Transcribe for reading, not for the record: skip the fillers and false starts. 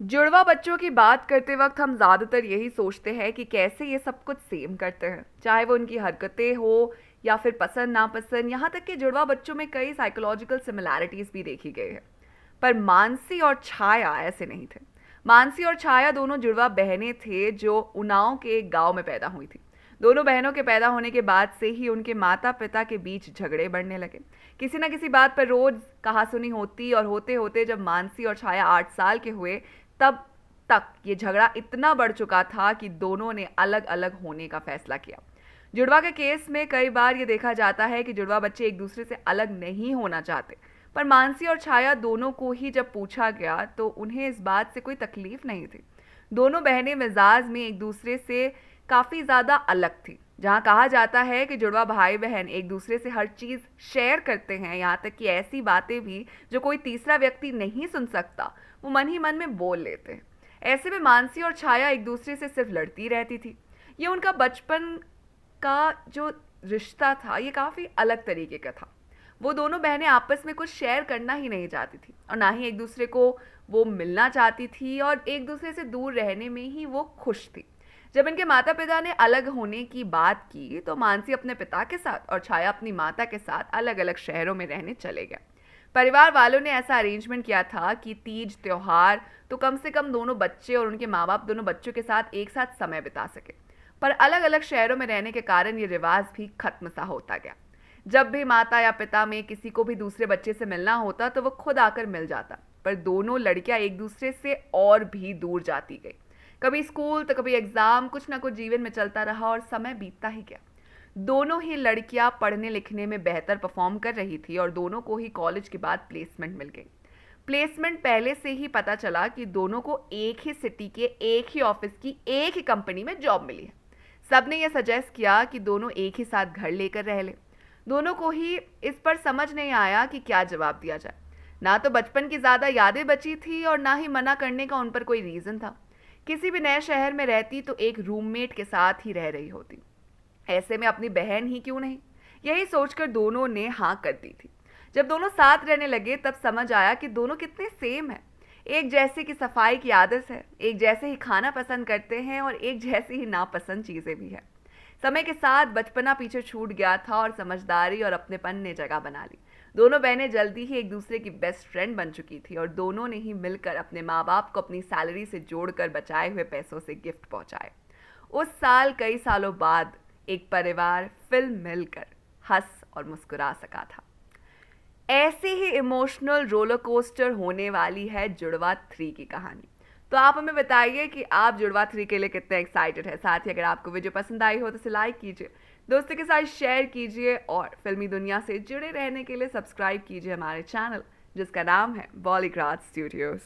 जुड़वा बच्चों की बात करते वक्त हम ज़्यादातर यही सोचते हैं कि कैसे ये सब कुछ सेम करते हैं, चाहे वो उनकी हरकतें हो या फिर पसंद नापसंद। यहाँ तक कि जुड़वा बच्चों में कई साइकोलॉजिकल सिमिलैरिटीज़ भी देखी गई है। पर मानसी और छाया ऐसे नहीं थे। मानसी और छाया दोनों जुड़वा बहनें थे जो उन्नाव के एक गांव में पैदा हुई थी। दोनों बहनों के पैदा होने के बाद से ही उनके माता पिता के बीच झगड़े बढ़ने लगे। किसी न किसी बात पर रोज कहासुनी होती और होते होते जब मानसी और छाया 8 साल के हुए तब तक ये झगड़ा इतना बढ़ चुका था कि दोनों ने अलग अलग होने का फैसला किया। जुड़वा के केस में कई बार ये देखा जाता है कि जुड़वा बच्चे एक दूसरे से अलग नहीं होना चाहते, पर मानसी और छाया दोनों को ही जब पूछा गया तो उन्हें इस बात से कोई तकलीफ नहीं थी। दोनों बहनें मिजाज में एक दूसरे से काफ़ी ज़्यादा अलग थी। जहाँ कहा जाता है कि जुड़वा भाई बहन एक दूसरे से हर चीज़ शेयर करते हैं, यहाँ तक कि ऐसी बातें भी जो कोई तीसरा व्यक्ति नहीं सुन सकता, वो मन ही मन में बोल लेते हैं। ऐसे में मानसी और छाया एक दूसरे से सिर्फ लड़ती रहती थी। ये उनका बचपन का जो रिश्ता था ये काफ़ी अलग तरीके का था। वो दोनों बहनें आपस में कुछ शेयर करना ही नहीं चाहती थी और ना ही एक दूसरे को वो मिलना चाहती थी, और एक दूसरे से दूर रहने में ही वो खुश थी। जब इनके माता पिता ने अलग होने की बात की तो मानसी अपने पिता के साथ और छाया अपनी माता के साथ अलग अलग शहरों में रहने चले गए। परिवार वालों ने ऐसा अरेंजमेंट किया था कि तीज त्योहार तो कम से कम दोनों बच्चे और उनके माँ बाप दोनों बच्चों के साथ एक साथ समय बिता सके। पर अलग अलग शहरों में रहने के कारण ये रिवाज भी खत्म सा होता गया। जब भी माता या पिता में किसी को भी दूसरे बच्चे से मिलना होता तो वो खुद आकर मिल जाता, पर दोनों लड़कियां एक दूसरे से और भी दूर जाती गई। कभी स्कूल तो कभी एग्जाम, कुछ ना कुछ जीवन में चलता रहा और समय बीतता ही गया। दोनों ही लड़कियां पढ़ने लिखने में बेहतर परफॉर्म कर रही थी और दोनों को ही कॉलेज के बाद प्लेसमेंट मिल गई। प्लेसमेंट पहले से ही पता चला कि दोनों को एक ही सिटी के एक ही ऑफिस की एक ही कंपनी में जॉब मिली है। सबने ये सजेस्ट किया कि दोनों एक ही साथ घर लेकर रह ले। दोनों को ही इस पर समझ नहीं आया कि क्या जवाब दिया जाए। ना तो बचपन की ज़्यादा यादें बची थी और ना ही मना करने का उन पर कोई रीज़न था। किसी भी नए शहर में रहती तो एक रूममेट के साथ ही रह रही होती, ऐसे में अपनी बहन ही क्यों नहीं, यही सोचकर दोनों ने हाँ कर दी थी। जब दोनों साथ रहने लगे तब समझ आया कि दोनों कितने सेम हैं। एक जैसे की सफाई की आदत है, एक जैसे ही खाना पसंद करते हैं और एक जैसी ही नापसंद चीज़ें भी हैं। समय के साथ बचपना पीछे छूट गया था और समझदारी और अपनेपन ने जगह बना ली। दोनों बहनें जल्दी ही एक दूसरे की बेस्ट फ्रेंड बन चुकी थी और दोनों ने ही मिलकर अपने माँ बाप को अपनी सैलरी से जोड़कर बचाए हुए पैसों से गिफ्ट पहुंचाए। उस साल कई सालों बाद एक परिवार फिर मिलकर हंस और मुस्कुरा सका था। ऐसे ही इमोशनल रोलर कोस्टर होने वाली है जुड़वा 3 की कहानी। तो आप हमें बताइए कि आप जुड़वा 3 के लिए कितने एक्साइटेड है। साथ ही अगर आपको वीडियो पसंद आई हो तो इसे लाइक कीजिए, दोस्तों के साथ शेयर कीजिए और फिल्मी दुनिया से जुड़े रहने के लिए सब्सक्राइब कीजिए हमारे चैनल जिसका नाम है बॉलीग्राज स्टूडियोज़।